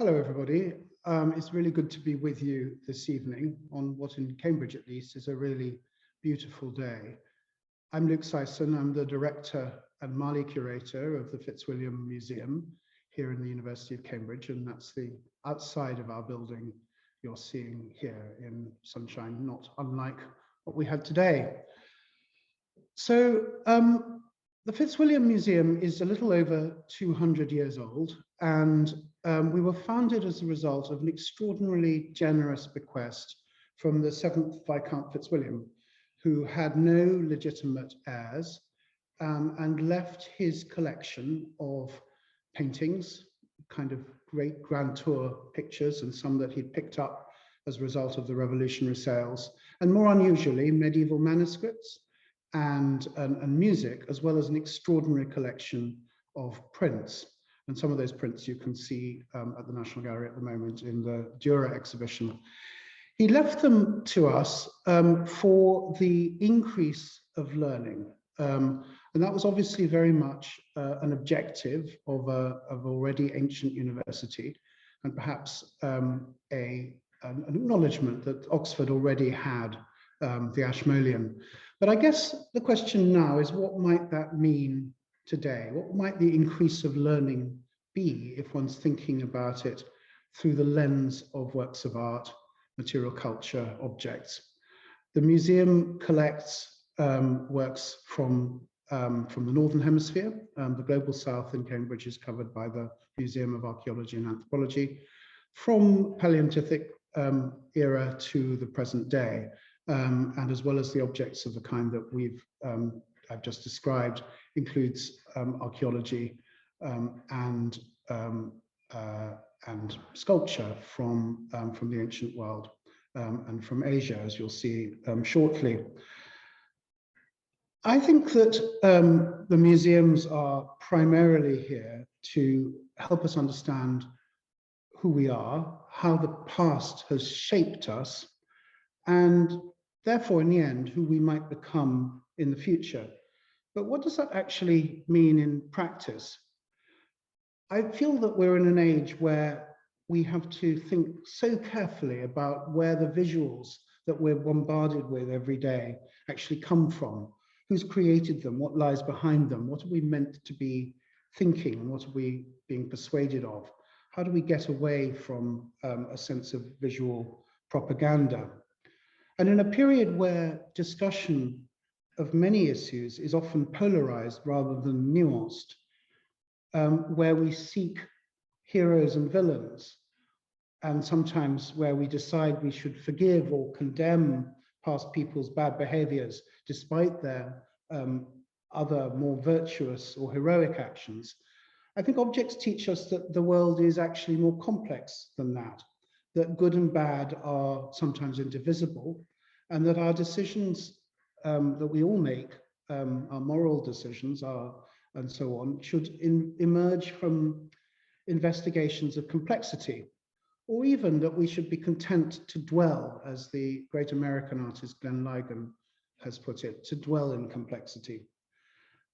Hello, everybody. It's really good to be with you this evening on what in Cambridge, at least, is a really beautiful day. I'm Luke Syson. I'm the director and Mali curator of the Fitzwilliam Museum here in the University of Cambridge, and that's the outside of our building you're seeing here in sunshine, not unlike what we had today. So the Fitzwilliam Museum is a little over 200 years old, and we were founded as a result of an extraordinarily generous bequest from the 7th Viscount Fitzwilliam, who had no legitimate heirs, and left his collection of paintings, kind of great grand tour pictures, and some that he'd picked up as a result of the revolutionary sales, and more unusually, medieval manuscripts and music, as well as an extraordinary collection of prints. And some of those prints you can see at the National Gallery at the moment in the Dura exhibition. He left them to us for the increase of learning. And that was obviously very much an objective of an already ancient university, and perhaps an acknowledgement that Oxford already had the Ashmolean. But I guess the question now is, what might that mean today? What might the increase of learning be if one's thinking about it through the lens of works of art, material culture, objects? The museum collects works from the Northern Hemisphere. The global south in Cambridge is covered by the Museum of Archaeology and Anthropology, from Paleolithic era to the present day. And as well as the objects of the kind that I've just described, includes archaeology and sculpture from the ancient world and from Asia, as you'll see shortly. I think that the museums are primarily here to help us understand who we are, how the past has shaped us, and therefore, in the end, who we might become in the future. But what does that actually mean in practice? I feel that we're in an age where we have to think so carefully about where the visuals that we're bombarded with every day actually come from, who's created them, what lies behind them, what are we meant to be thinking, and what are we being persuaded of? How do we get away from a sense of visual propaganda? And in a period where discussion of many issues is often polarized rather than nuanced, where we seek heroes and villains, and sometimes where we decide we should forgive or condemn past people's bad behaviors despite their other more virtuous or heroic actions, I think objects teach us that the world is actually more complex than that good and bad are sometimes indivisible, and that our decisions that we all make, our moral decisions, and so on, should emerge from investigations of complexity, or even that we should be content to dwell, as the great American artist Glenn Ligon has put it, to dwell in complexity.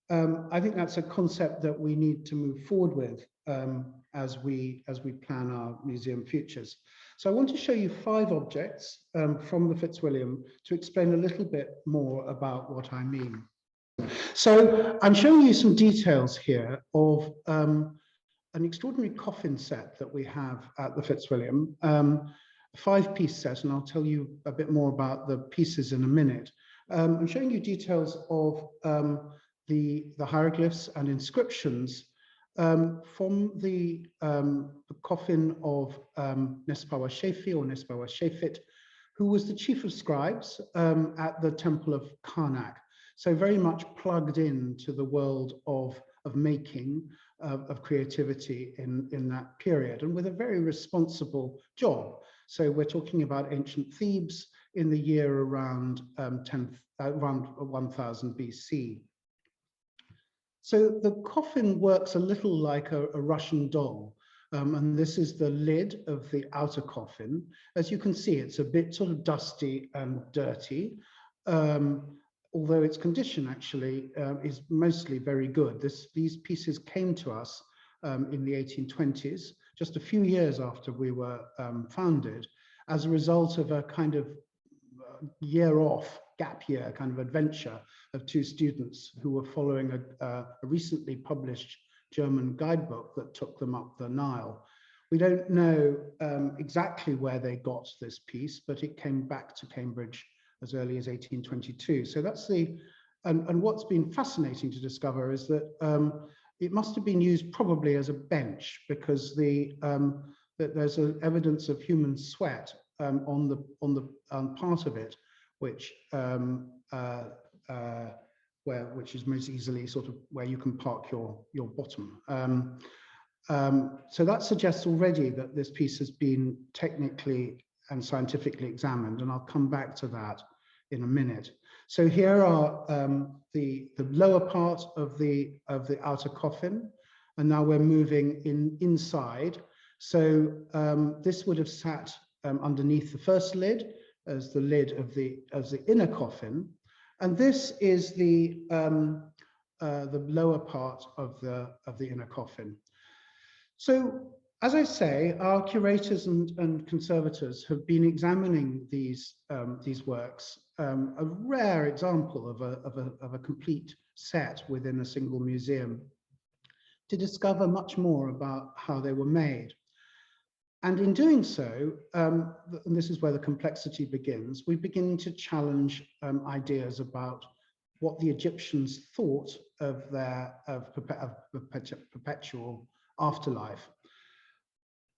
I think that's a concept that we need to move forward with as we plan our museum futures. So I want to show you 5 objects from the Fitzwilliam to explain a little bit more about what I mean. So I'm showing you some details here of an extraordinary coffin set that we have at the Fitzwilliam, a 5-piece set, and I'll tell you a bit more about the pieces in a minute. I'm showing you details of the hieroglyphs and inscriptions from the coffin of Nespawa Shefi, or Nespawa Shefit, who was the chief of scribes at the temple of Karnak. So very much plugged into the world of making, of creativity in that period, and with a very responsible job. So we're talking about ancient Thebes in the year around 1000 BC. So the coffin works a little like a Russian doll, and this is the lid of the outer coffin. As you can see, it's a bit sort of dusty and dirty, although its condition actually is mostly very good. These pieces came to us in the 1820s, just a few years after we were founded, as a result of a kind of gap year kind of adventure of two students who were following a recently published German guidebook that took them up the Nile. We don't know exactly where they got this piece, but it came back to Cambridge as early as 1822. So that's and what's been fascinating to discover is that it must have been used probably as a bench, because that there's evidence of human sweat on the part of it, which which is most easily sort of where you can park your bottom. So that suggests already that this piece has been technically and scientifically examined, and I'll come back to that in a minute. So here are the lower part of the outer coffin, and now we're moving inside. So this would have sat underneath the first lid as the lid of the inner coffin, and this is the lower part of the inner coffin. So, as I say, our curators and conservators have been examining these works, a rare example of a complete set within a single museum, to discover much more about how they were made. And in doing so, and this is where the complexity begins, we begin to challenge ideas about what the Egyptians thought of perpetual afterlife.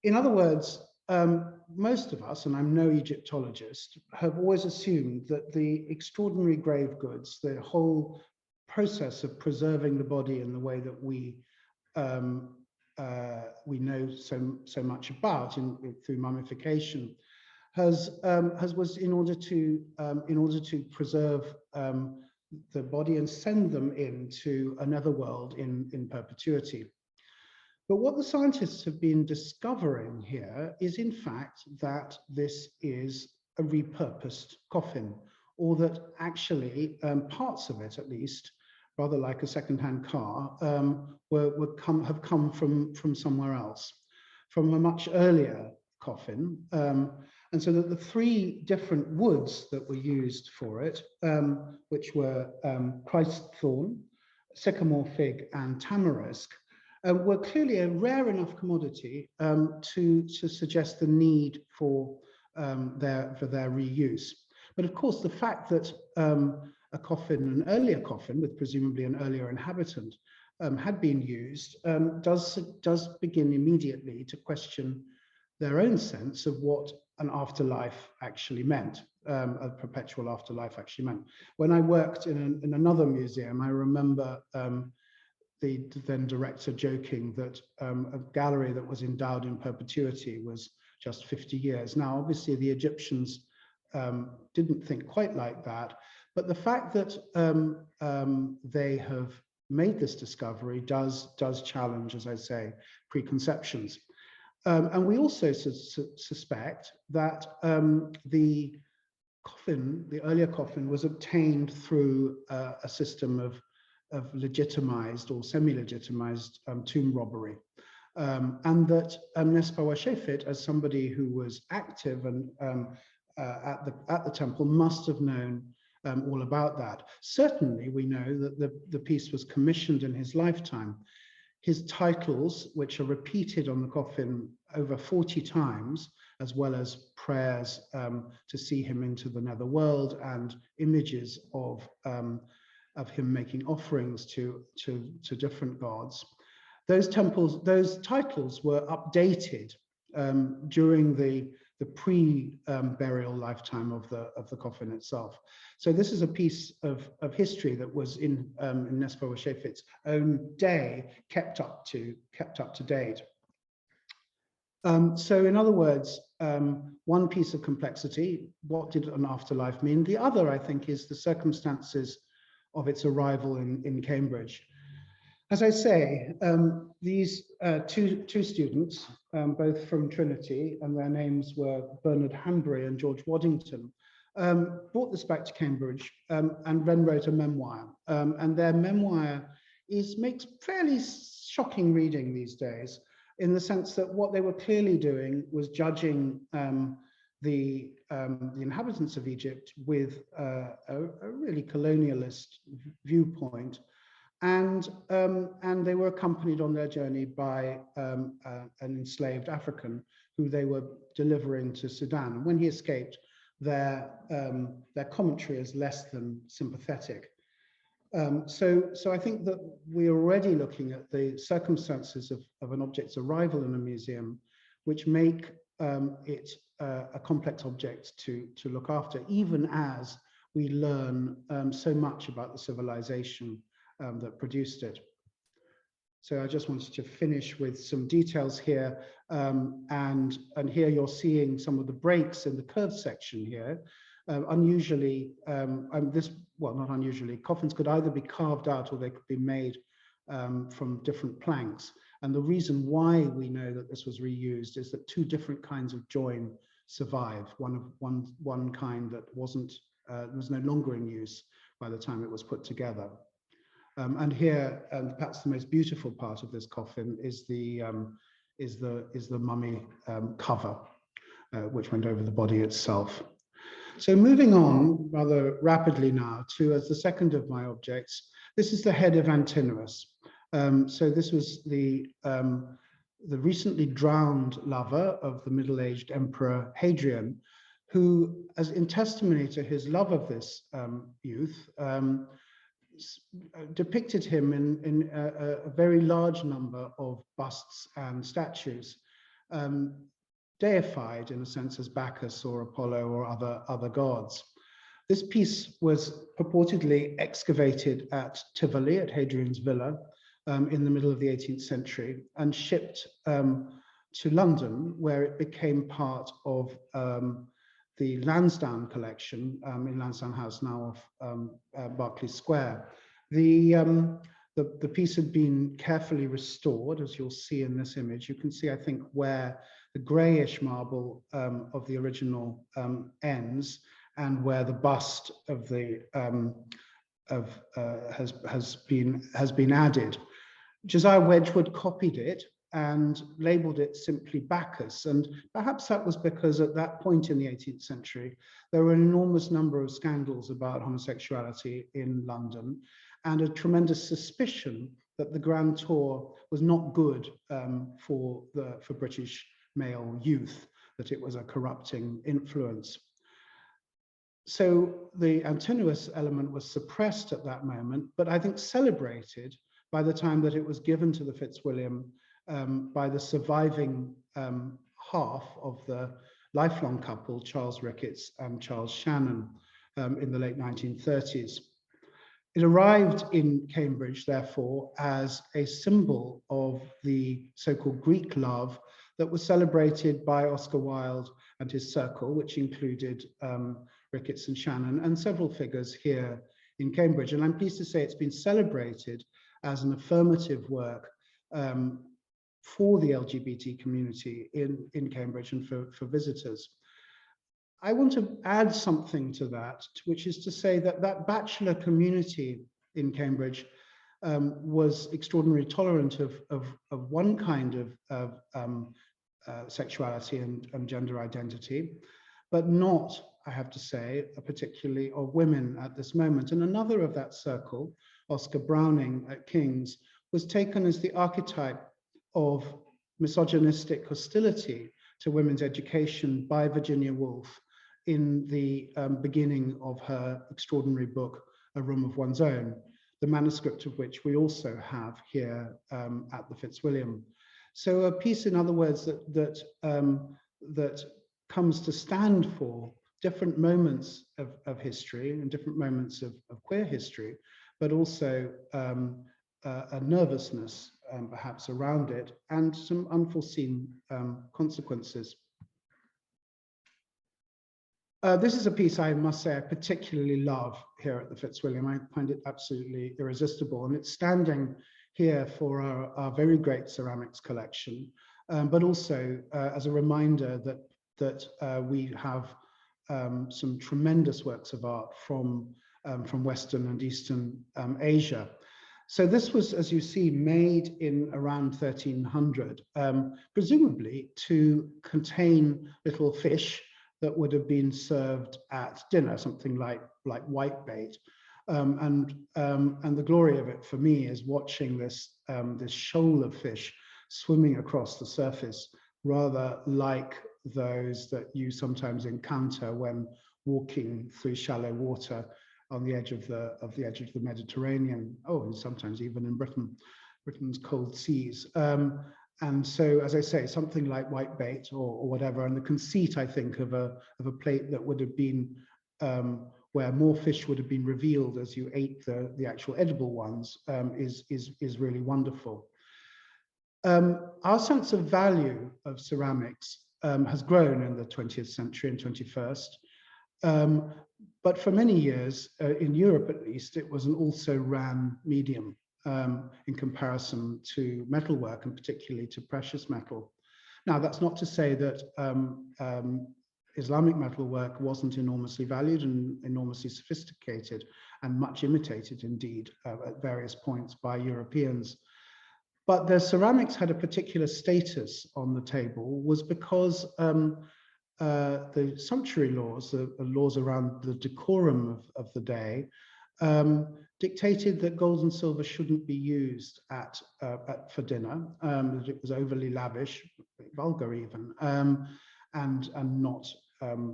In other words, most of us, and I'm no Egyptologist, have always assumed that the extraordinary grave goods, the whole process of preserving the body in the way that we know so much about through mummification, was in order to preserve the body and send them into another world in perpetuity. But what the scientists have been discovering here is, in fact, that this is a repurposed coffin, or that actually parts of it, at least, rather like a second-hand car, have come from somewhere else, from a much earlier coffin. And so that the three different woods that were used for it, which were Christ thorn, sycamore fig, and tamarisk, were clearly a rare enough commodity to suggest the need for their reuse. But of course, the fact that a coffin, an earlier coffin with presumably an earlier inhabitant, had been used, does begin immediately to question their own sense of what an afterlife actually meant, a perpetual afterlife actually meant. When I worked in another museum, I remember the then director joking that a gallery that was endowed in perpetuity was just 50 years. Now, obviously, the Egyptians didn't think quite like that, but the fact that they have made this discovery does challenge, as I say, preconceptions. And we also suspect that the earlier coffin, was obtained through a system of legitimized or semi-legitimized tomb robbery, and that Nespa Shefit, as somebody who was active and at the temple, must have known all about that. Certainly, we know that the piece was commissioned in his lifetime. His titles, which are repeated on the coffin over 40 times, as well as prayers to see him into the netherworld, and images of him making offerings to different gods. Those titles were updated during the pre-burial lifetime of the coffin itself. So this is a piece of history that was in Nespa Shefit's own day kept up to date. So in other words, one piece of complexity, what did an afterlife mean? The other, I think, is the circumstances of its arrival in Cambridge. As I say, these two students, both from Trinity, and their names were Bernard Hanbury and George Waddington, brought this back to Cambridge and then wrote a memoir. And their memoir makes fairly shocking reading these days, in the sense that what they were clearly doing was judging the inhabitants of Egypt with a really colonialist viewpoint, and they were accompanied on their journey by an enslaved African who they were delivering to Sudan. And when he escaped, their commentary is less than sympathetic. So I think that we're already looking at the circumstances of an object's arrival in a museum, which make it a complex object to look after, even as we learn so much about the civilization that produced it. So I just wanted to finish with some details here, and here you're seeing some of the breaks in the curved section here. Unusually, not unusually, coffins could either be carved out or they could be made from different planks. And the reason why we know that this was reused is that two different kinds of join survive. One kind that was no longer in use by the time it was put together. And here, perhaps the most beautiful part of this coffin is the mummy cover, which went over the body itself. So moving on rather rapidly now to, as the second of my objects, this is the head of Antinous. So this was the recently drowned lover of the middle-aged Emperor Hadrian, who, as in testimony to his love of this youth, depicted him in a very large number of busts and statues, deified in a sense as Bacchus or Apollo or other gods. This piece was purportedly excavated at Tivoli, at Hadrian's villa, in the middle of the 18th century, and shipped to London, where it became part of the Lansdowne collection in Lansdowne House, now off Berkeley Square. The piece had been carefully restored, as you'll see in this image. You can see, I think, where the grayish marble of the original ends, and where the bust of the has been added. Josiah Wedgwood copied it and labeled it simply Bacchus, and perhaps that was because at that point in the 18th century there were an enormous number of scandals about homosexuality in London, and a tremendous suspicion that the Grand Tour was not good for British male youth, that it was a corrupting influence. So the Antinous element was suppressed at that moment, but I think celebrated by the time that it was given to the Fitzwilliam by the surviving half of the lifelong couple, Charles Ricketts and Charles Shannon, in the late 1930s. It arrived in Cambridge, therefore, as a symbol of the so-called Greek love that was celebrated by Oscar Wilde and his circle, which included Ricketts and Shannon and several figures here in Cambridge. And I'm pleased to say it's been celebrated as an affirmative work for the LGBT community in Cambridge and for visitors. I want to add something to that, which is to say that that bachelor community in Cambridge was extraordinarily tolerant of one kind of sexuality and gender identity, but not, I have to say, particularly of women at this moment. And another of that circle, Oscar Browning at King's, was taken as the archetype of misogynistic hostility to women's education by Virginia Woolf in the beginning of her extraordinary book, A Room of One's Own, the manuscript of which we also have here at the Fitzwilliam. So a piece, in other words, that comes to stand for different moments of history and different moments of queer history, but also a nervousness perhaps around it, and some unforeseen consequences. This is a piece I must say I particularly love here at the Fitzwilliam. I find it absolutely irresistible, and it's standing here for our very great ceramics collection, but also as a reminder that we have some tremendous works of art from Western and Eastern Asia. So this was, as you see, made in around 1300, presumably to contain little fish that would have been served at dinner, something like whitebait. And the glory of it for me is watching this shoal of fish swimming across the surface, rather like those that you sometimes encounter when walking through shallow water on the edge of the Mediterranean. Oh, and sometimes even in Britain's cold seas. And so, as I say, something like whitebait or whatever. And the conceit, I think, of a plate that would have been where more fish would have been revealed as you ate the actual edible ones is really wonderful. Our sense of value of ceramics has grown in the 20th century and 21st. But for many years, in Europe at least, it was an also-ran medium in comparison to metalwork, and particularly to precious metal. Now, that's not to say that Islamic metalwork wasn't enormously valued and enormously sophisticated, and much imitated indeed at various points by Europeans. But the ceramics had a particular status on the table was because the sumptuary laws, the laws around the decorum of the day, dictated that gold and silver shouldn't be used for dinner, that it was overly lavish, vulgar even, and not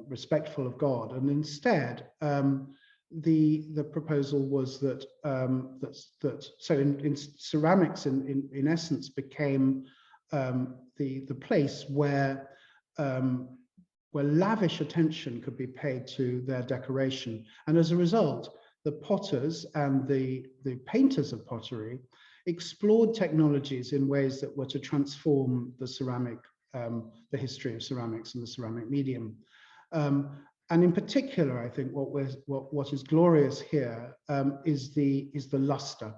respectful of God. And instead, the proposal was that so in ceramics in essence became the place where lavish attention could be paid to their decoration. And as a result, the potters and the painters of pottery explored technologies in ways that were to transform the ceramic, the history of ceramics and the ceramic medium. And in particular, I think what is glorious here is the luster,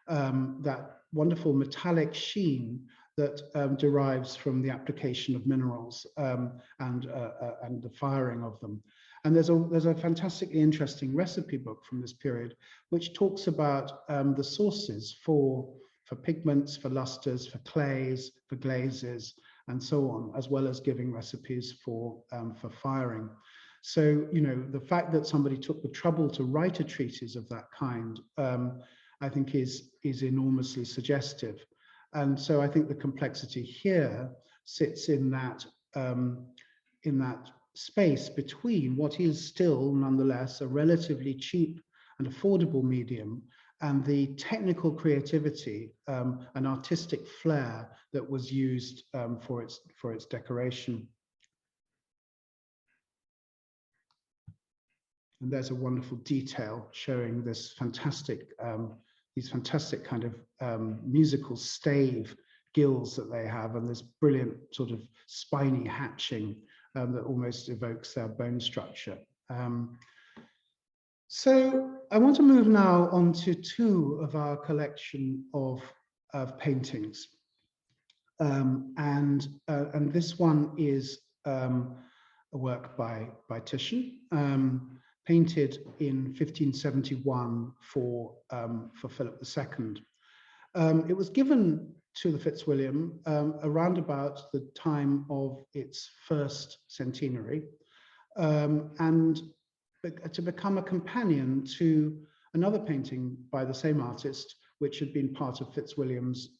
that wonderful metallic sheen that derives from the application of minerals and the firing of them. And there's a fantastically interesting recipe book from this period, which talks about the sources for pigments, for lusters, for clays, for glazes, and so on, as well as giving recipes for firing. So, you know, the fact that somebody took the trouble to write a treatise of that kind, I think is enormously suggestive. And so I think the complexity here sits in that space between what is still, nonetheless, a relatively cheap and affordable medium and the technical creativity and artistic flair that was used for its decoration. And there's a wonderful detail showing this fantastic, these fantastic kind of musical stave gills that they have, and this brilliant sort of spiny hatching that almost evokes their bone structure. So I want to move now on to two of our collection of paintings. And this one is a work by Titian, painted in 1571 for Philip II. It was given to the Fitzwilliam around about the time of its first centenary, and to become a companion to another painting by the same artist, which had been part of Fitzwilliam's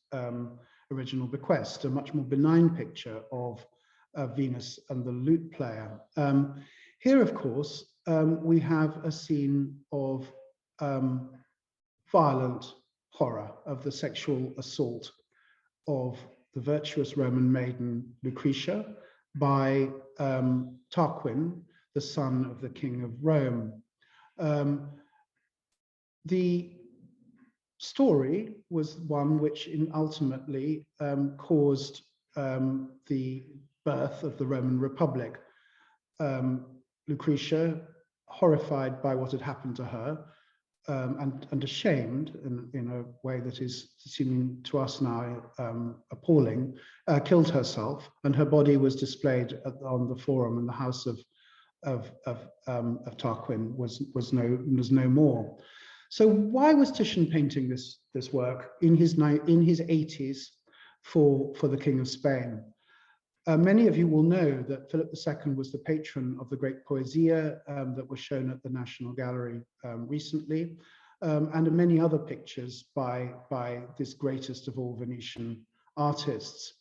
original bequest, a much more benign picture of Venus and the lute player. Here, of course, we have a scene of violent horror, of the sexual assault of the virtuous Roman maiden Lucretia by Tarquin, the son of the King of Rome. The story was one which ultimately caused the birth of the Roman Republic. Lucretia, horrified by what had happened to her, and ashamed in a way that is seeming to us now appalling, killed herself, and her body was displayed on the forum, and the house of Tarquin was no more. So why was Titian painting this work in his 80s for the King of Spain? Many of you will know that Philip II was the patron of the great Poesia that was shown at the National Gallery recently, and many other pictures by this greatest of all Venetian artists.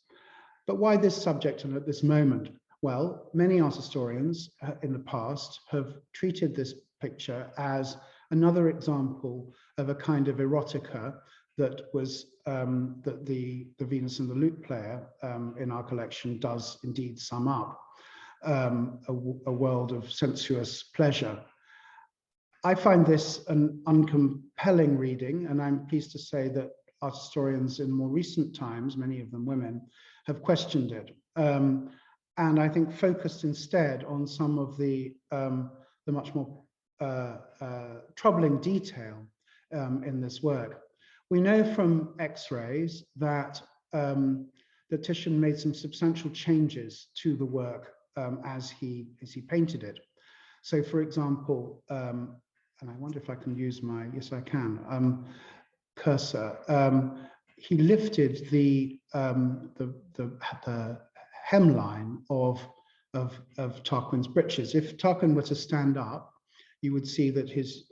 But why this subject and at this moment? Well, many art historians in the past have treated this picture as another example of a kind of erotica that was that the Venus and the Lute player in our collection does indeed sum up, a world of sensuous pleasure. I find this an uncompelling reading, and I'm pleased to say that art historians in more recent times, many of them women, have questioned it, and I think focused instead on some of the much more troubling detail in this work. We know from X-rays that that Titian made some substantial changes to the work as he painted it. So, for example, and I wonder if I can use my, yes, I can, cursor. He lifted the hemline of Tarquin's breeches. If Tarquin were to stand up, you would see that his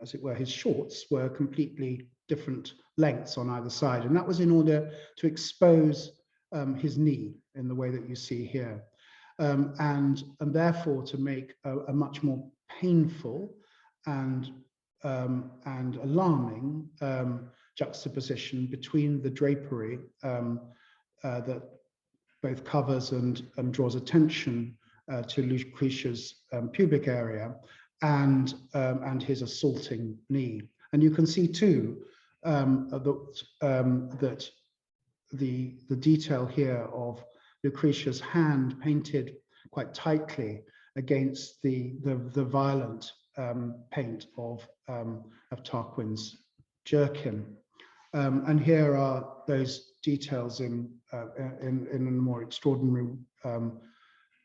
as it were, his shorts were completely different lengths on either side, and that was in order to expose his knee in the way that you see here, and therefore to make a much more painful and alarming juxtaposition between the drapery that both covers and draws attention to Lucretia's pubic area and his assaulting knee. And you can see too that the detail here of Lucretia's hand painted quite tightly against the violent paint of Tarquin's jerkin. And here are those details in a more extraordinary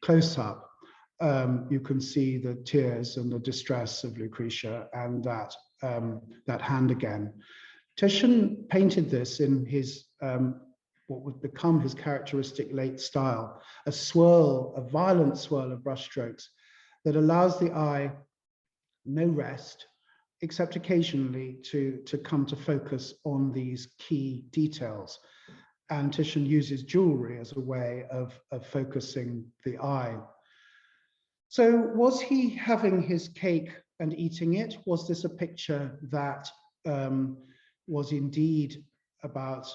close-up. You can see the tears and the distress of Lucretia and that hand again. Titian painted this in his what would become his characteristic late style, a violent swirl of brushstrokes that allows the eye no rest, except occasionally to come to focus on these key details. And Titian uses jewelry as a way of focusing the eye. So was he having his cake and eating it? Was this a picture that was indeed about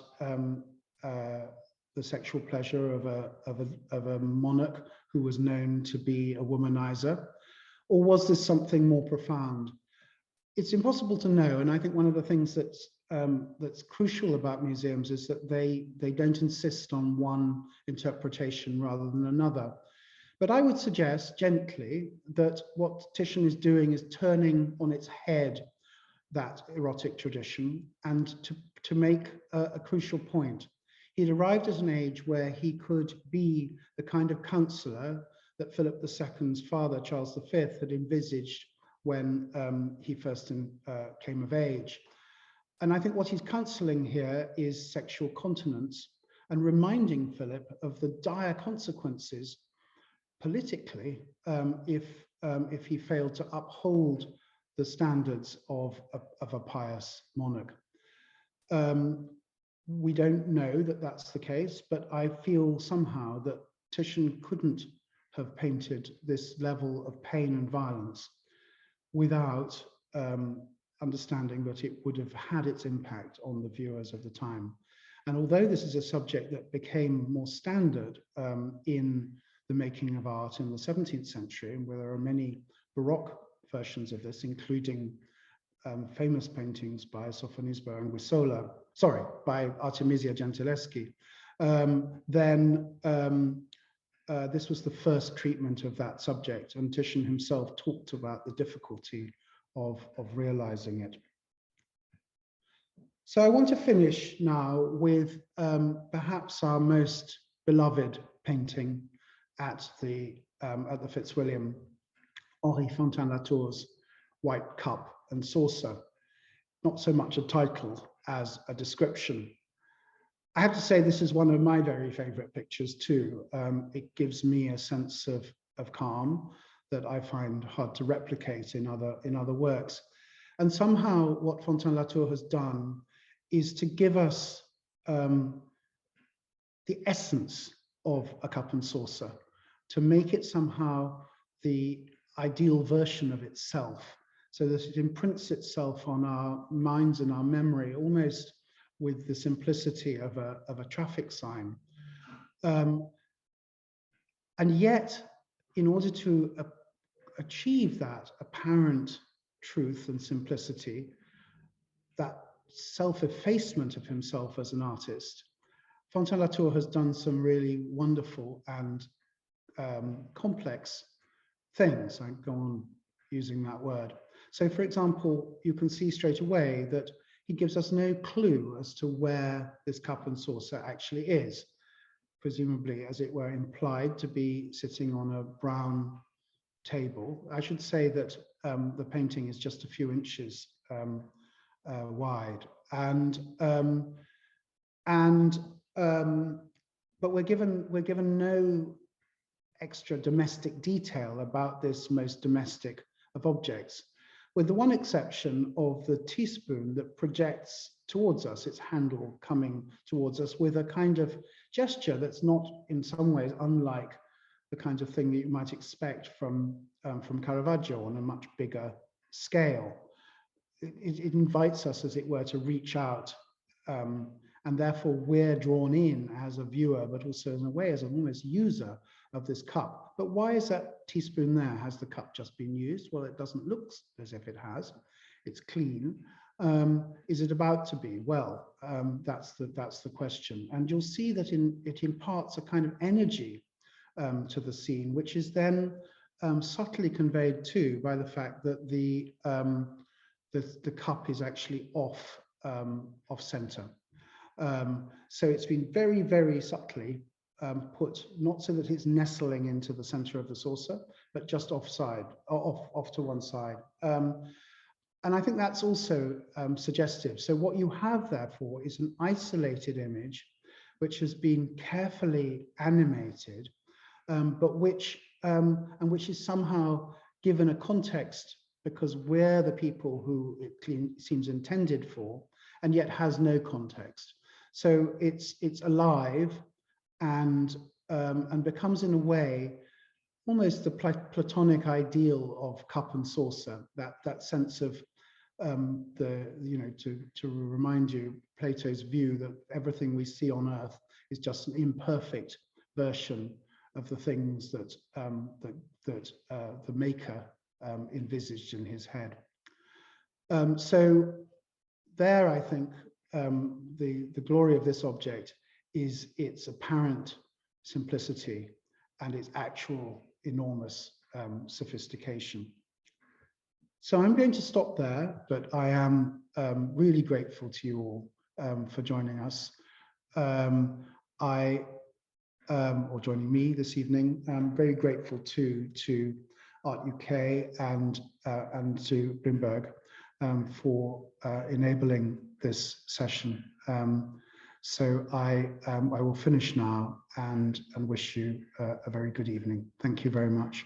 the sexual pleasure of a monarch who was known to be a womanizer? Or was this something more profound? It's impossible to know, and I think one of the things that's crucial about museums is that they don't insist on one interpretation rather than another. But I would suggest gently that what Titian is doing is turning on its head that erotic tradition and to make a crucial point. He'd arrived at an age where he could be the kind of counselor that Philip II's father, Charles V, had envisaged when he first came of age. And I think what he's counseling here is sexual continence and reminding Philip of the dire consequences politically if he failed to uphold the standards of a pious monarch. We don't know that that's the case, but I feel somehow that Titian couldn't have painted this level of pain and violence without understanding that it would have had its impact on the viewers of the time. And although this is a subject that became more standard in the making of art in the 17th century, where there are many Baroque versions of this, including famous paintings by Sofonisba and Guisola, by Artemisia Gentileschi, then this was the first treatment of that subject, and Titian himself talked about the difficulty of realizing it. So I want to finish now with perhaps our most beloved painting at the Fitzwilliam, Henri Fontaine-Latour's White Cup and saucer, not so much a title as a description. I have to say this is one of my very favorite pictures too. It gives me a sense of calm that I find hard to replicate in other works. And somehow what Fontaine-Latour has done is to give us the essence of a cup and saucer, to make it somehow the ideal version of itself, so that it imprints itself on our minds and our memory, almost with the simplicity of a traffic sign. And yet, in order to achieve that apparent truth and simplicity, that self-effacement of himself as an artist, Fontaine-Latour has done some really wonderful and complex things. I go on using that word. So, for example, you can see straight away that he gives us no clue as to where this cup and saucer actually is, presumably, as it were, implied to be sitting on a brown table. I should say that the painting is just a few inches wide, but we're given no extra domestic detail about this most domestic of objects, with the one exception of the teaspoon that projects towards us, its handle coming towards us with a kind of gesture that's not in some ways unlike the kind of thing that you might expect from Caravaggio on a much bigger scale. It invites us, as it were, to reach out, and therefore we're drawn in as a viewer, but also in a way as an almost user of this cup. But why is that teaspoon there? Has the cup just been used? Well, it doesn't look as if it has. It's clean. Is it about to be? Well, that's the question. And you'll see that it imparts a kind of energy to the scene, which is then subtly conveyed too by the fact that the cup is actually off center. So it's been very, very subtly put, not so that it's nestling into the center of the saucer, but just off to one side. And I think that's also suggestive. So what you have, therefore, is an isolated image which has been carefully animated, but which is somehow given a context because we're the people who it seems intended for, and yet has no context. So it's alive and becomes in a way almost the Platonic ideal of cup and saucer, that sense of to remind you Plato's view that everything we see on earth is just an imperfect version of the things that the maker envisaged in his head. So there, I think the glory of this object is its apparent simplicity and its actual enormous sophistication. So I'm going to stop there, but I am really grateful to you all for joining us. Or joining me this evening. I'm very grateful to Art UK and to Bloomberg for enabling this session. So I will finish now and wish you a very good evening. Thank you very much.